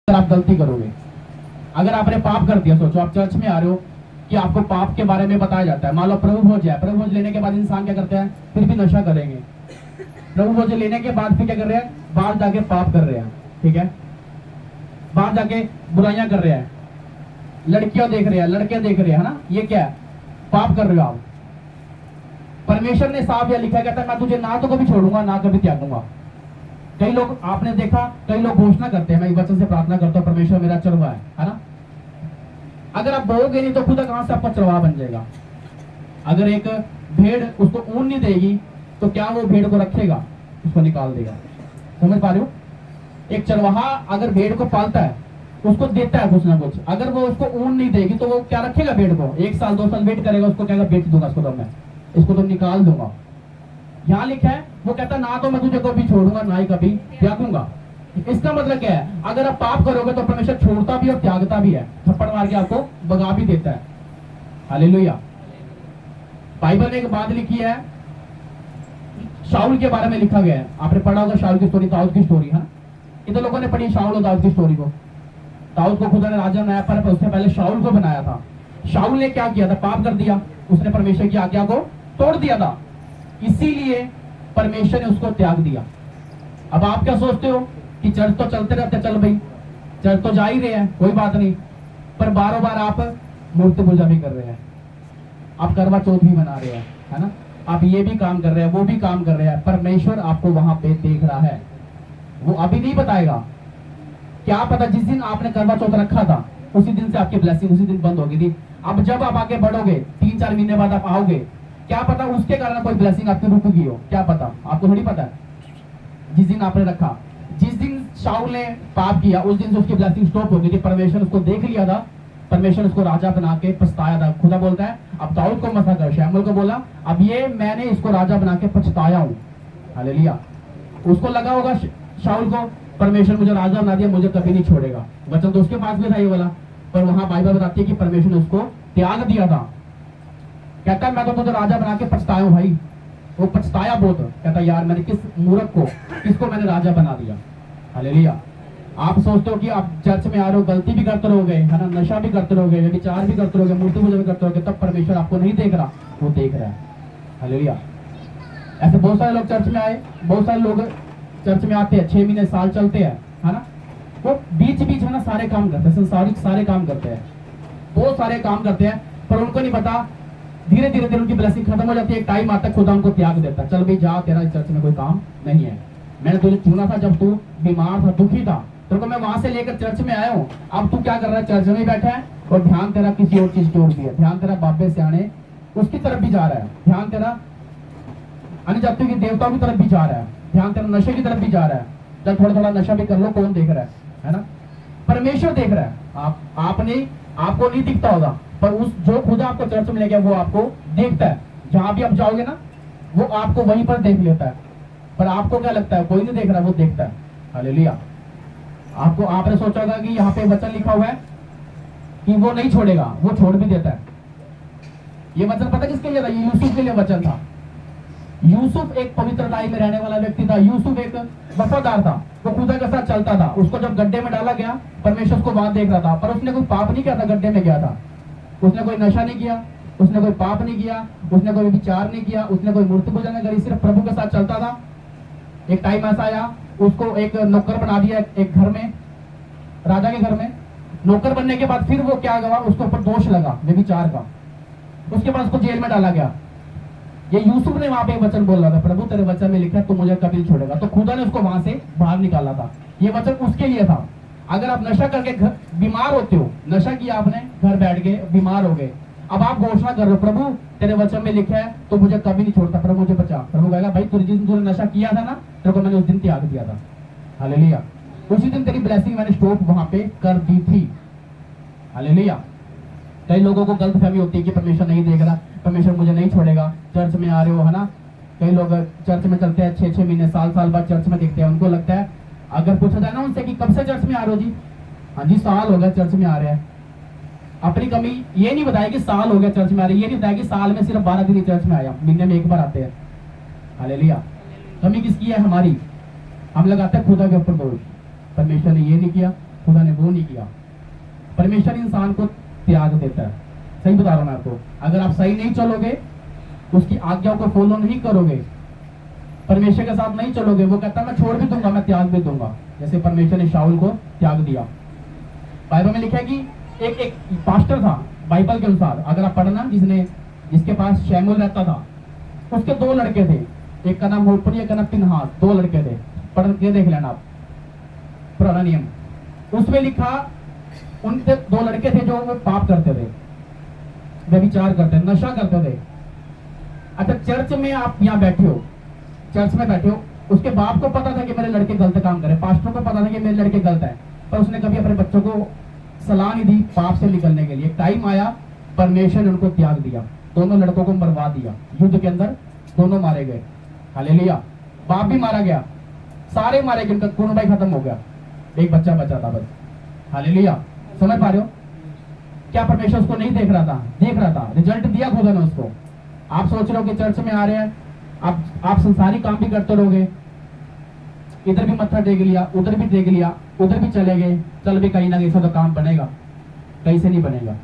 अगर आप गलती करोगे, अगर आपने पाप कर दिया, सोचो आप चर्च में आ रहे हो कि आपको पाप के बारे में बताया जाता है। मान लो प्रभु भोज है, प्रभु भोज लेने के बाद इंसान क्या करता है, फिर भी नशा करेंगे। प्रभु भोज लेने के बाद फिर क्या कर रहे हैं, बाहर जाके पाप कर रहे हैं, ठीक है, बाहर जाके बुराइयां कर रहे हैं, लड़कियां देख रहे हैं, लड़के देख रहे हैं, है ना, ये क्या है, पाप कर रहे हो आप। परमेश्वर ने साफ यह लिखा, कहता है मैं तुझे ना तो कभी छोड़ूंगा ना कभी त्यागूंगा। कई लोग आपने देखा, कई लोग घोषणा करते हैं, मैं इस वचन से प्रार्थना करता हूं परमेश्वर मेरा चरवाहा है ना। अगर आप बोओगे नहीं तो खुदा कहां से आपका चरवाहा बन जाएगा। अगर एक भेड़ उसको ऊन नहीं देगी तो क्या वो भेड़ को रखेगा, उसको निकाल देगा। समझ पा रहे हो? एक चरवाहा अगर भेड़ को पालता है, उसको देता है कुछ ना कुछ, अगर वो उसको ऊन नहीं देगी तो वो क्या रखेगा भेड़ को, 1 साल 2 साल वेट करेगा, उसको क्या बेच दूंगा, इसको तो मैं इसको तो निकाल दूंगा। यहां लिखा है, वो कहता ना तो मैं तुझे कभी छोड़ूंगा ना ही कभी त्यागूंगा। इसका मतलब क्या है, अगर आप पाप करोगे तो परमेश्वर छोड़ता भी और त्यागता भी है, थप्पड़ मार के आपको भगा भी देता है। हालेलुया। बाइबल में एक बात लिखी है, शाऊल के बारे में लिखा गया है, आपने पढ़ा होगा शाऊल की स्टोरी, दाऊद की स्टोरी, है ना। इतने लोगों ने पढ़ी शाऊल और दाऊद की स्टोरी को। दाऊद को खुदा ने राजा बनाया, पर उससे पहले शाऊल को बनाया था। शाऊल ने क्या किया था, पाप कर दिया, उसने परमेश्वर की आज्ञा को तोड़ दिया था, इसीलिए परमेश्वर ने उसको त्याग दिया। अब आप क्या सोचते हो कि चर्च तो चलते रहते, चल भाई चर्च तो जा ही रहे हैं, कोई बात नहीं, पर बारों बार आप मूर्ति पूजा भी कर रहे हैं, आप करवा चौथ भी बना रहे हैं, है ना, आप ये भी काम कर रहे हैं, वो भी काम कर रहे हैं। परमेश्वर आपको वहां पे देख रहा है, वो अभी नहीं बताएगा। क्या पता जिस दिन आपने करवा चौथ रखा था उसी दिन से आपकी ब्लेसिंग उसी दिन बंद होगी थी। अब जब आप आगे बढ़ोगे, 3-4 महीने बाद आप आओगे, क्या पता उसके कारण कोई ब्लेसिंग आपकी रुक गई हो, क्या पता, आपको थोड़ी पता है। जिस दिन आपने रखा, जिस दिन शाऊल ने पाप किया उस दिन से उसकी ब्लेसिंग स्टॉप हो गई थी। परमेश्वर उसको देख लिया था, परमेश्वर उसको राजा बना के पछताया था। खुदा बोलता है अब दाऊद को मसा कर, शमूएल को बोला अब ये मैंने इसको राजा बना के पछताया हूं। हालेलुया। उसको लगा होगा शाऊल को, परमेश्वर मुझे राजा बना दिया, मुझे कभी नहीं छोड़ेगा। वचन तो उसके पास भी था ये वाला, पर वहां बाइबल बताती है कि परमेश्वर ने उसको त्याग दिया था। कहता है मैं तो तुझे राजा बना के पछताया हूं भाई। वो पछताया बहुत, कहता यार मैंने किस मूर्ख को, किसको मैंने राजा बना दिया। हालेलुया। आप सोचते हो कि आप चर्च में आ रहे हो, गलती भी करते रहोगे, है ना, नशा भी करते रहोगे, व्यभिचार भी करते रहोगे, मूर्ति पूजा भी करते रहोगे, तब परमेश्वर आपको नहीं देख रहा, वो देख रहा है। हालेलुया। ऐसे बहुत सारे लोग चर्च में आए, बहुत सारे लोग चर्च में आते हैं, 6 महीने साल चलते हैं, है ना, वो बीच बीच में ना सारे काम करते हैं, संसारिक सारे काम करते हैं, बहुत सारे काम करते हैं, पर उनको नहीं पता धीरे धीरे उनकी ब्लेसिंग खत्म हो जाती है। एक टाइम आता है खुदा उनको त्याग देता है, चल भाई जा, तेरा इस चर्च में कोई काम नहीं है, मैंने तुझे चुना था जब तू बीमार था, दुखी था, तेरे को मैं वहां से लेकर चर्च में आया हूँ, अब तू क्या कर रहा है, चर्च में बैठा है और ध्यान तेरा किसी और चीज की ओर भी है, ध्यान तेरा बाबे सियाने उसकी तरफ भी जा रहा है, ध्यान तेरा अन्य जातियों के देवताओं की तरफ भी जा रहा है, ध्यान तेरा नशे की तरफ भी जा रहा है। जब थोड़ा थोड़ा नशा भी कर लो, कौन देख रहा है ना, परमेश्वर देख रहा है। आपने आपको नहीं दिखता होगा, पर उस जो खुदा आपको चर्च में ले गया वो आपको देखता है। जहां भी आप जाओगे ना वो आपको वहीं पर देख लेता है, पर आपको क्या लगता है कोई नहीं देख रहा, वो देखता है। हालेलुया। आपको आपने सोचा होगा कि यहाँ पे वचन लिखा हुआ है कि वो नहीं छोड़ेगा, वो छोड़ भी देता है। ये वचन पता किसके लिए था, ये यूसुफ के लिए वचन था। यूसुफ एक पवित्रताई में रहने वाला व्यक्ति था, यूसुफ एक वफादार था, वो खुदा के साथ चलता था। उसको जब गड्ढे में डाला गया, परमेश्वर उसको वहां देख रहा था, पर उसने कोई पाप नहीं किया था, गड्ढे में गया था, उसने कोई नशा नहीं किया, उसने कोई पाप नहीं किया, उसने कोई विचार नहीं किया, उसने कोई मूर्ति पूजा नहीं करी, सिर्फ प्रभु के साथ चलता था। एक टाइम ऐसा आया, उसको एक नौकर बना दिया एक घर में, राजा के घर में। नौकर बनने के बाद फिर वो क्या हुआ, उसके ऊपर दोष लगा व्यभिचार का, उसके बाद उसको जेल में डाला गया। ये यूसुफ ने वहां पे वचन बोल रहा था, प्रभु तेरे वचन में लिखा है तू मुझे कभी नहीं छोड़ेगा, तो खुदा ने उसको वहां से बाहर निकाला था। ये वचन उसके लिए था। अगर आप नशा करके बीमार होते हो, नशा किया आपने, घर बैठ गए बीमार हो गए, अब आप घोषणा कर रहे हो प्रभु तेरे वचन में लिखा है तो मुझे कभी नहीं छोड़ता, प्रभु मुझे बचा। प्रभु कहेगा भाई जिस दिन तूने नशा किया था ना, तेरे को मैंने उस दिन त्याग दिया था। हालेलुया। उसी दिन तेरी ब्लेसिंग मैंने स्टॉप वहां पे कर दी थी। हालेलुया। कई लोगों को गलतफहमी होती है कि परमेश्वर नहीं देख रहा, परमेश्वर मुझे नहीं छोड़ेगा। चर्च में आ रहे हो, है ना, कई लोग चर्च में चलते हैं 6-6 महीने साल बाद चर्च में देखते हैं, उनको लगता है, अगर पूछा जाए ना उनसे कि कब से चर्च में आ रहे हो जी, हाँ जी साल हो गया चर्च में आ रहे हैं। अपनी कमी ये नहीं बताया कि साल हो गया चर्च में आ रहे, ये नहीं बताया कि साल में सिर्फ 12 दिन चर्च में आया, महीने में 1 बार आते हैं। हालेलुया। कमी किसकी है, हमारी। हम लगाते हैं खुदा के ऊपर बोझ, परमेश्वर ने ये नहीं किया, खुदा ने वो नहीं किया। परमेश्वर इंसान को त्याग देता है। सही बता रहा हूं मैं आपको। अगर आप सही नहीं चलोगे, उसकी आज्ञाओं को फॉलो नहीं करोगे, परमेश्वर के साथ नहीं चलोगे, वो कहता है मैं छोड़ भी दूंगा, मैं त्याग भी दूंगा। जैसे परमेश्वर ने शाऊल को त्याग दिया। बाइबल में लिखा है कि एक पास्टर था, बाइबल के अनुसार अगर आप पढ़ना, जिसके पास शैमुल रहता था, उसके 2 लड़के थे, एक का नाम होपनी, एक का नाम पिनहास, 2 लड़के थे। पढ़ के देख लेना आप पुराना नियम। उसमें लिखा उनके 2 लड़के थे जो वो पाप करते थे, व्यभिचार करते, नशा करते थे। अच्छा, चर्च में आप यहाँ बैठे हो, चर्च में बैठे हो, उसके बाप को पता था कि मेरे लड़के गलत काम करे, पास्टर को पता था कि मेरे लड़के गलत है, पर उसने कभी अपने बच्चों को सलाह नहीं दी पाप से निकलने के लिए। टाइम आया, परमेश्वर ने उनको त्याग दिया, दोनों लड़कों को मरवा दिया। युद्ध के अंदर दोनों मारे गए। हालेलुया। बाप भी मारा गया, सारे मारे गए, उनका खून भाई खत्म हो गया, एक बच्चा बचा था बस। हालेलुया। समझ पा रहे हो? क्या परमेश्वर उसको नहीं देख रहा था? देख रहा था, रिजल्ट दिया खुदा ने उसको। आप सोच रहे हो कि चर्च में आ रहे हैं, आप संसारी काम भी करते रहोगे, इधर भी मत्था टेक लिया, उधर भी टेक लिया, उधर भी चले गए, चल भी कहीं ना कहीं से तो काम बनेगा, कहीं से नहीं बनेगा।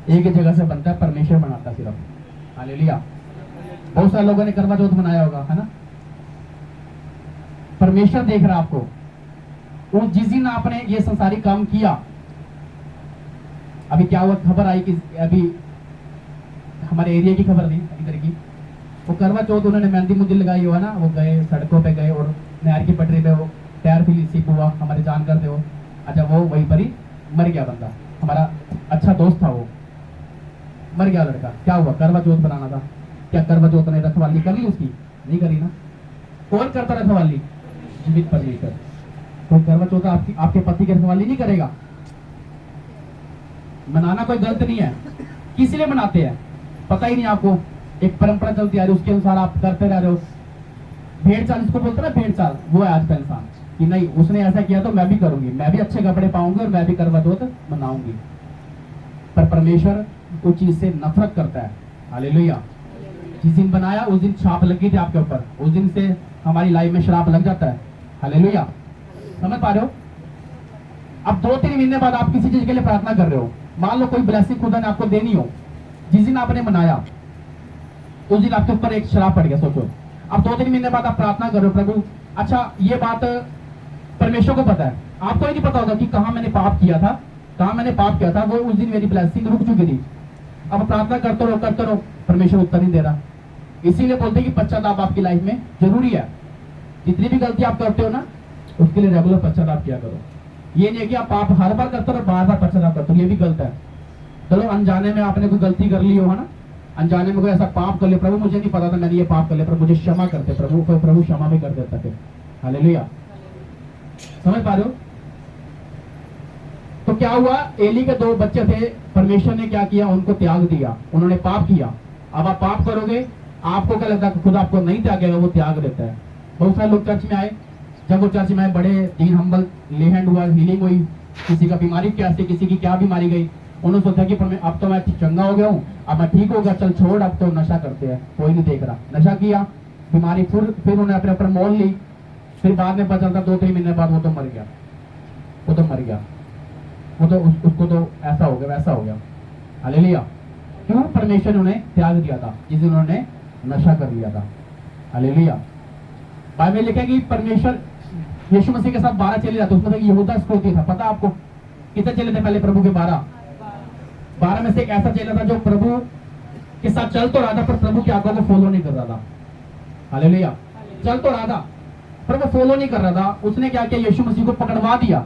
एक ही जगह से बनता है, परमेश्वर बनाता सिर्फ। हालेलुया। बहुत सारे लोगों ने करवा चौथ मनाया होगा, है ना? परमेश्वर देख रहा आपको। वो जिस दिन आपने ये संसारी काम किया, अभी क्या हुआ, खबर आई कि अभी हमारे एरिया की खबर थी, इधर की, वो करवा चौथ उन्होंने मेहंदी मुंदी लगाई हुआ ना, वो गए सड़कों पे गए और नहर की पटरी पे वो टायर स्लिप हुआ, हमारे जानकार थे वो। अच्छा, वो वहीं पर ही मर गया बंदा, हमारा अच्छा दोस्त था, वो मर गया लड़का। क्या हुआ? करवा चौथ बनाना था। क्या करवा चौथ ने रखवाली कर ली उसकी? नहीं करी ना। कौन करता रखवाली? जीवित परमेश्वर। कोई करवा चौथ आपके पति की रखवाली नहीं करेगा। मनाना कोई गलत नहीं है, किस लिए मनाते हैं पता ही नहीं आपको, एक परंपरा चलती आ रही, उसके अनुसार आप करते रह रहे हो। भेड़ चाल जिसको बोलते हैं ना, भेड़ चाल, वो है आज का इंसान कि नहीं उसने ऐसा किया तो मैं भी करूंगी, मैं भी अच्छे कपड़े पाऊंगी और मैं भी करवा चौथ मनाऊंगी। पर परमेश्वर उस चीज से नफरत करता है। हालेलुया। जिस दिन बनाया उस दिन छाप लगी थी आपके ऊपर, उस दिन से हमारी लाइफ में श्राप लग जाता है। हालेलुया। समझ पा रहे हो? अब 2-3 महीने बाद आप किसी चीज के लिए प्रार्थना कर रहे हो, मान लो कोई ब्लेसिंग खुदा ने आपको देनी हो, जिस दिन आपने मनाया उस दिन आपके ऊपर एक श्राप पड़ गया। सोचो, अब 2-3 महीने बाद आप प्रार्थना कर रहे हो, प्रभु अच्छा ये बात परमेश्वर को पता है, आपको ही नहीं पता होगा कि कहां मैंने पाप किया था, कहां मैंने पाप किया था, वो उस दिन मेरी ब्लेसिंग रुक चुकी थी। अब प्रार्थना करते रहो, परमेश्वर उत्तर नहीं दे रहा। इसीलिए बोलते हैं कि पश्चाताप आपकी लाइफ में जरूरी है। जितनी भी गलती आप करते हो ना, उसके लिए रेगुलर पश्चाताप किया करो। ये नहीं है कि आप पाप हर बार करते हो, बार बार पश्चाताप करते हो, ये भी गलत है। चलो अनजाने में आपने कोई गलती कर ली हो, है ना, अनजाने में कोई ऐसा पाप कर लिया, प्रभु मुझे नहीं पता था मैंने ये पाप कर लिया, प्रभु मुझे क्षमा करते, प्रभु क्षमा भी कर देता फिर। हालेलुया। समझ पा रहे हो? तो क्या हुआ, एली के 2 बच्चे थे, परमेश्वर ने क्या किया, उनको त्याग दिया, उन्होंने पाप किया। अब आप पाप करोगे, आपको क्या लगता है खुद आपको नहीं त्यागेगा, वो त्याग देता है। बहुत सारे लोग चर्च में आए, जब वो चर्च में आए, बड़े दीन हम्बल, लेहैंड हुआ, हीलिंग हुई, किसी का बीमारी कैसे, किसी की क्या बीमारी गई, उन्होंने सोचा कि अब तो मैं चंगा हो गया हूँ, अब मैं ठीक हो गया, चल छोड़, अब तो नशा करते हैं, कोई नहीं देख रहा। नशा किया, बीमारी फिर उन्होंने अपने ऊपर मोल ली, फिर बाद में पता चलता 2-3 महीने बाद वो तो मर गया, वो तो उसको तो ऐसा हो गया, वैसा हो गया। हालेलुया। क्यों? परमेश्वर ने उन्हें त्याग दिया था, जिस दिन उन्होंने नशा कर लिया था। हालेलुया। बाइबल में लिखा है कि परमेश्वर यीशु मसीह के साथ 12 चेले जाते, उसमें से यहूदा इस्करियोती था। पता आपको कितने चेले थे पहले प्रभु के? 12 में से एक ऐसा चेला था जो प्रभु के साथ चल तो रहा था, पर प्रभु की आज्ञा को फॉलो नहीं कर रहा था। हालेलुया। चल तो रहा था पर वो फॉलो नहीं कर रहा था। उसने क्या किया, यीशु मसीह को पकड़वा दिया।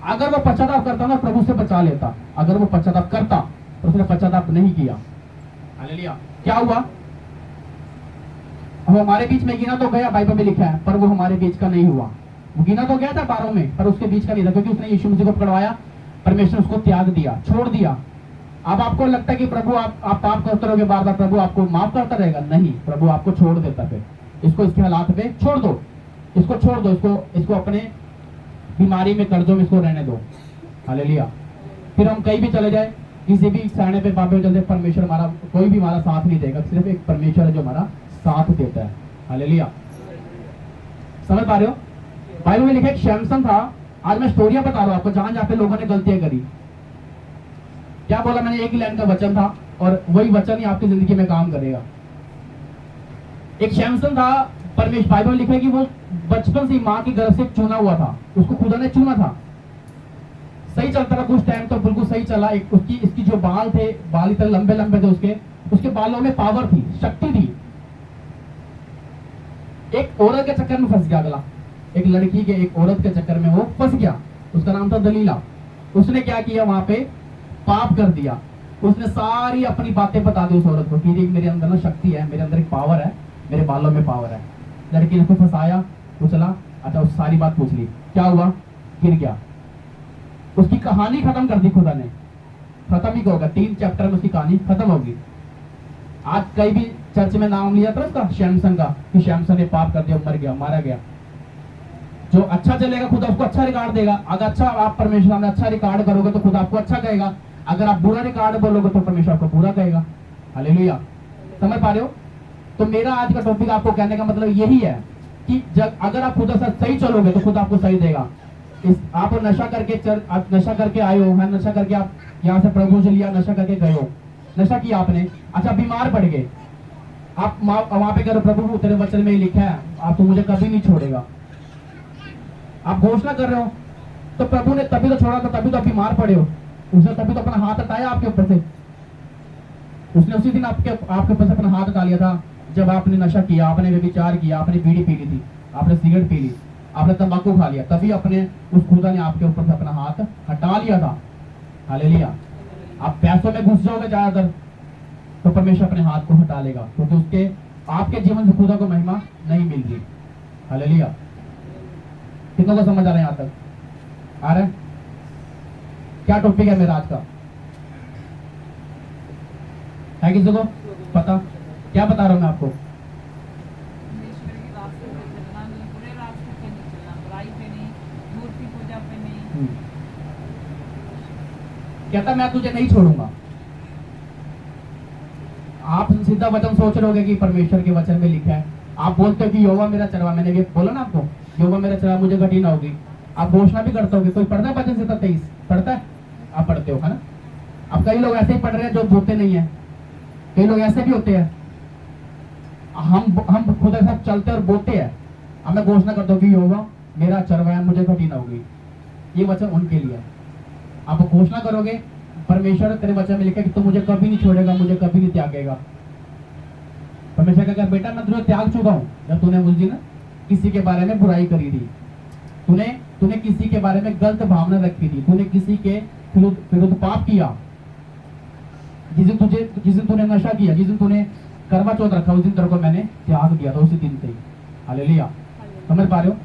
अगर वो पश्चाताप करता ना, प्रभु से बचा लेता। अगर वो पश्चाताप करता, तो उसने पश्चाताप नहीं किया। हालेलुया। क्या हुआ, वो हमारे बीच में गिना तो गया, बाइबल में लिखा है, पर वो हमारे बीच का नहीं हुआ। वो गिना तो गया था 12 में, पर उसके बीच का नहीं था, क्योंकि उसने यीशु मसीह को पकड़वाया, परमेश्वर उसको त्याग दिया, छोड़ दिया। अब आपको लगता है कि प्रभु आप पाप करते रहोगे बार बार, प्रभु आपको माफ करता रहेगा? नहीं, प्रभु आपको छोड़ देता। फिर इसको इसके हालात पे छोड़ दो, इसको छोड़ दो, इसको अपने बीमारी में कर दो, इसको रहने दो। हालेलुया। फिर हम कहीं भी चले जाए, किसी भी सामने पे बाबे चलते, परमेश्वर हमारा कोई भी हमारा साथ नहीं देगा, सिर्फ एक परमेश्वर है जो हमारा साथ देता है। हालेलुया। समझ पा रहे हो? बाइबल में लिखा है, शैमसन था, आज मैं स्टोरियां बता रहा हूं आपको, जहां जहां पे लोगों ने गलतियां करी। क्या बोला मैंने, एक ही लाइन का वचन था और वही वचन ही आपकी जिंदगी में काम करेगा। एक शैमसन था, परमेश्वर बाइबल में लिखा है कि वो बचपन से मां की गर्भ से चुना हुआ था, उसको खुदा ने चुना था। सही चलता था कुछ टाइम तो बिल्कुल सही चला। एक उसकी इसकी जो बाल थे, बाल इतने लंबे लंबे थे उसके बालों में पावर थी, शक्ति थी। एक औरत के चक्कर में फंस गया, अगला एक लड़की के, एक औरत के चक्कर में वो फंस गया। उसका नाम था दलीला। उसने क्या किया, वहां पे पाप कर दिया। उसने सारी अपनी बातें बता दी उस औरत को कि मेरे अंदर ना शक्ति है, मेरे अंदर एक पावर है, मेरे बालों में पावर है। लड़की ने उसको फंसाया, उछला, अच्छा उस सारी बात पूछ ली, क्या हुआ, गिर गया। उसकी कहानी खत्म कर दी खुदा ने। खत्म ही होगा, 3 चैप्टर में उसकी कहानी खत्म होगी। आज कई भी चर्च में नाम लिया था उसका, शैमसन का, कि शैमसन ने पाप कर दिया, मर गया, मारा गया। जो अच्छा चलेगा खुदा उसको अच्छा रिकॉर्ड देगा। अगर अच्छा आप परमेश्वर में अच्छा रिकॉर्ड करोगे तो खुदा आपको अच्छा कहेगा। अगर आप बुरा रिकॉर्ड बोलोगे तो परमेश्वर आपको बुरा कहेगा। हालेलुया, समझ पा रहे हो? तो मेरा आज का टॉपिक आपको कहने का मतलब यही है कि जब अगर आप खुदा से सही चलोगे तो खुदा आपको सही देगा। आप नशा करके आए हो, है नशा करके आप यहाँ से प्रभु से लिया, नशा करके गए हो, नशा किया आपने, अच्छा बीमार पड़ गए, आप वहां पे करो, प्रभु तेरे वचन में ही लिखा है आप तो मुझे कभी नहीं छोड़ेगा, आप घोषणा कर रहे हो, तो प्रभु ने तभी तो छोड़ा था, तभी तो आप बीमार पड़े हो। उसने तभी तो अपना हाथ हटाया आपके ऊपर से। उसने उसी दिन आपके ऊपर से अपना हाथ हटा लिया था जब आपने नशा किया, आपने व्यभिचार किया, आपने बीड़ी पी ली थी, आपने सिगरेट पी ली, आपने तंबाकू खा लिया, तभी अपने उस खुदा ने आपके ऊपर से अपना हाथ हटा लिया था। हालेलुया। आप पैसों में घुस जाओगे ज्यादातर तो परमेश्वर अपने हाथ को हटा लेगा, क्योंकि उसके आपके जीवन से खुदा को महिमा नहीं मिल रही। हालेलुया। कितनों को समझ आ रहा है? यहां तक आ रहा है? क्या टॉपिक है मेरा आज का? है किसी को पता क्या बता रहा हूं मैं आपको? कहता मैं तुझे नहीं छोड़ूंगा। आप सीधा वचन सोच रहे होगे कि परमेश्वर के वचन में लिखा है। आप बोलते हो कि यहोवा मेरा चरवा, मैंने ये बोला ना आपको, यहोवा मेरा चरवा, मुझे घटी ना होगी। आप घोषणा भी करते होगे। कोई पढ़ता है वचन से 23 पढ़ता है? आप पढ़ते हो, है ना? अब कई लोग ऐसे ही पढ़ रहे हैं जो बोलते नहीं है, कई लोग ऐसे भी होते हैं। हम खुद के साथ चलते और बोलते हैं, हमें घोषणा करते हो कि यहोवा मेरा चरवा है, मुझे घटी ना होगी। ये वचन उनके लिए है। आप घोषणा करोगे, परमेश्वर तेरे वचन में लिखा कि तू मुझे कभी नहीं छोड़ेगा, मुझे कभी नहीं त्यागेगा। परमेश्वर कहेगा बेटा मैं तुझे त्याग चुका हूं जब तूने मुझे ना किसी के बारे में बुराई करी थी, तूने किसी के बारे में गलत भावना रखी थी, तूने किसी के विरुद्ध पाप किया, जिस दिन तूने नशा किया, जिस दिन तूने करवा चौथ रखा, उस दिन तेरे को मैंने त्याग दिया था, उसी दिन से ही। हालेलुया। समझ पा रहे हो?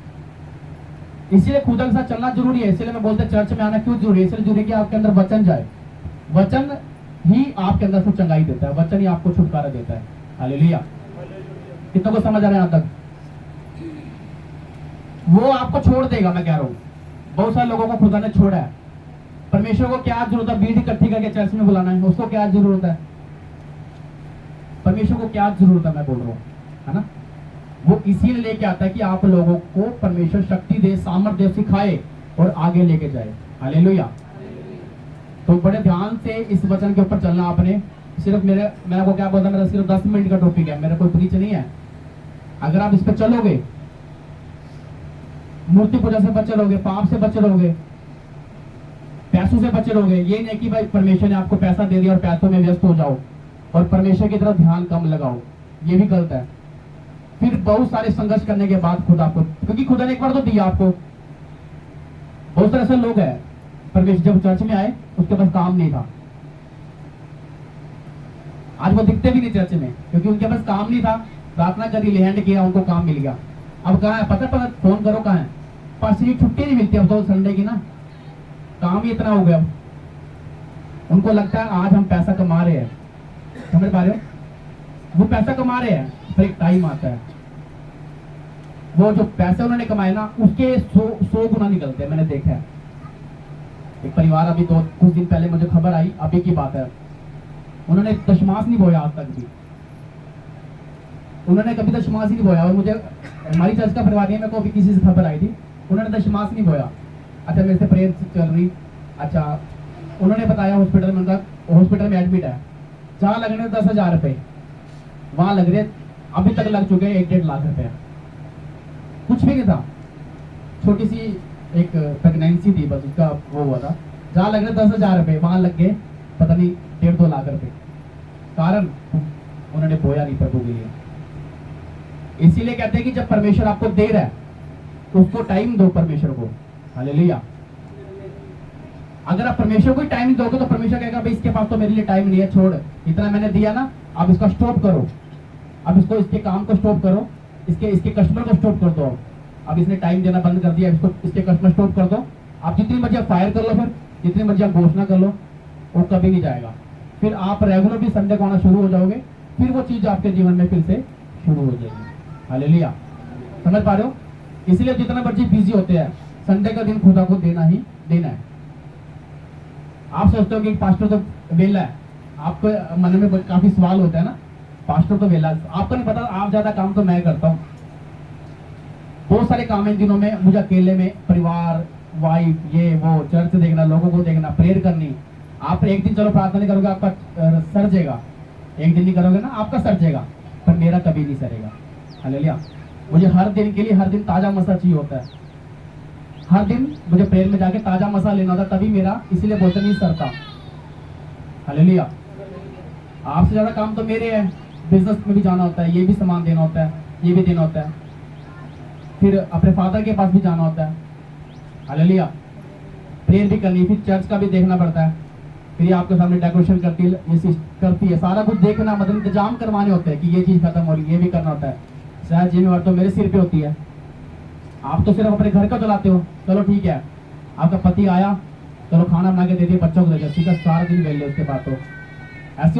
इसीलिए खुदा के साथ चलना जरूरी है। इसलिए मैं बोलते चर्च में आना क्यों जरूरी है? इसलिए जरूरी है कि आपके अंदर वचन जाए। वचन ही आपके अंदर से चंगाई देता है, वचन ही आपको छुटकारा देता है। हालेलुया। कितनों को समझ आ रहा है यहां तक? वो आपको छोड़ देगा, मैं कह रहा हूं। बहुत सारे लोगों को खुदा ने छोड़ा है। परमेश्वर को क्या जरूरत है भीड़ इकट्ठी करके चर्च में बुलाना है? उसको क्या जरूरत है? परमेश्वर को क्या जरूरत है, मैं बोल रहा हूं, है ना? वो इसीलिए लेके आता है कि आप लोगों को परमेश्वर शक्ति दे, सामर्थ्य दे, सिखाए और आगे लेके जाए। हालेलुया। तो बड़े ध्यान से इस वचन के ऊपर चलना आपने। सिर्फ मैं आपको क्या बोलता, मेरा सिर्फ 10 मिनट का टॉपिक है, मेरा कोई प्रीच नहीं है। अगर आप इस पर चलोगे, मूर्ति पूजा से बचे रहोगे, पाप से बचे रहोगे, पैसों से बचे रहोगे। ये नहीं कि भाई परमेश्वर ने आपको पैसा दे दिया और पैसों में व्यस्त हो जाओ और परमेश्वर की तरफ ध्यान कम लगाओ, ये भी गलत है। फिर बहुत सारे संघर्ष करने के बाद खुदा को, क्योंकि खुदा ने एक बार तो दिया आपको। बहुत सारे ऐसे लोग हैं, परमेश्वर जब चर्च में आए उसके पास काम नहीं था, आज वो दिखते भी नहीं चर्च में, क्योंकि उनके पास काम नहीं था। प्रार्थना करी, लैंड किया, उनको काम मिल गया। अब कहाँ है पता? फोन करो कहाँ है, पास की छुट्टी नहीं मिलती अब तो संडे की ना, काम ही इतना हो गया। उनको लगता है आज हम पैसा कमा रहे हैं। समझ पा रहे हो? वो पैसा कमा रहे हैं, फिर एक टाइम आता है, वो जो पैसे उन्होंने कमाए ना उसके 100 गुना निकलते हैं। मैंने देखा है एक परिवार, अभी तो कुछ दिन पहले मुझे खबर आई, अभी की बात है, उन्होंने दशमांश नहीं बोया आज तक भी, उन्होंने कभी दशमांश ही नहीं बोया। और मुझे हमारी चर्च का परिवार नहीं है, मेरे को अभी किसी से खबर आई थी, उन्होंने दशमांश नहीं बोया। अच्छा मेरे से प्रेयर चल रही, अच्छा उन्होंने बताया हॉस्पिटल में, उनका हॉस्पिटल में एडमिट है, जहाँ लगने 10,000 रुपये, वहाँ लग रहे अभी तक लग चुके हैं 1-1.5 लाख रुपए। कुछ भी नहीं था, छोटी सी एक प्रेगनेंसी थी बस, उसका वो हुआ था, जहाँ लग रहे 10,000 रुपये वहाँ लग गए पता नहीं 1.5-2 लाख रुपए। कारण उन्होंने बोया नहीं प्रभु के लिए। इसीलिए कहते हैं कि जब परमेश्वर आपको दे रहा है तो उसको टाइम दो परमेश्वर को। हालेलुया। अगर आप परमेश्वर को टाइम दोगे तो परमेश्वर कहेगा भाई इसके पास तो मेरे लिए टाइम नहीं है, छोड़, इतना मैंने दिया ना, अब इसका स्टॉप करो, अब इसको, इसके काम को स्टॉप करो, इसके कस्टमर को स्टॉप कर दो, अब इसने टाइम देना बंद कर दिया, इसको, इसके कस्टमर स्टॉप कर दो। आप जितनी मर्जी आप फायर कर लो, फिर जितनी मर्जी आप घोषणा कर लो, वो कभी नहीं जाएगा। फिर आप रेगुलर भी संडे को आना शुरू हो जाओगे, फिर वो चीज आपके जीवन में फिर से शुरू हो जाएगी। हालेलुया। समझ पा रहे हो? इसलिए जितना मर्जी बिजी होते हैं, संडे का दिन खुदा को देना ही देना है। आप सोचते हो कि पास्टर तो वेला है, आपको मन में काफी सवाल होता है ना, पास्टर तो वेला, आपको नहीं पता आप ज्यादा काम तो मैं करता हूँ। बहुत सारे काम इन दिनों में मुझे अकेले में, परिवार, वाइफ, ये वो, चर्च देखना, लोगों को देखना, प्रेयर करनी। आप एक दिन चलो प्रार्थना नहीं करोगे, आपका सर जाएगा, एक दिन नहीं करोगे ना आपका सर जाएगा, पर मेरा कभी नहीं सरेगा। हालेलुया। मुझे हर दिन के लिए, हर दिन ताजा मसा चाहिए होता है, हर दिन मुझे प्रेयर में जाके ताजा मसा लेना होता है, तभी मेरा, इसीलिए बोलते नहीं सरता। हालेलुया। आपसे ज्यादा काम तो मेरे है, बिजनेस में भी जाना होता है, ये भी सामान देना होता है, ये भी देना होता है, फिर अपने फादर के पास भी जाना होता है। हालेलुया। प्रेयर भी करनी, फिर चर्च का भी देखना पड़ता है, फिर ये आपके सामने डेकोरेशन करती है, सारा कुछ देखना, मतलब इंतजाम करवाने होते हैं कि ये चीज खत्म हो रही है, ये भी करना होता है। शायद जिम्मेवार तो मेरे सिर पे होती है, आप तो सिर्फ अपने घर का चलाते हो, चलो ठीक है, आपका पति आया, चलो खाना बना के दे दिए, बच्चों को दे दिया, ठीक है, सारा दिन वेले उसके बाद तो ऐसे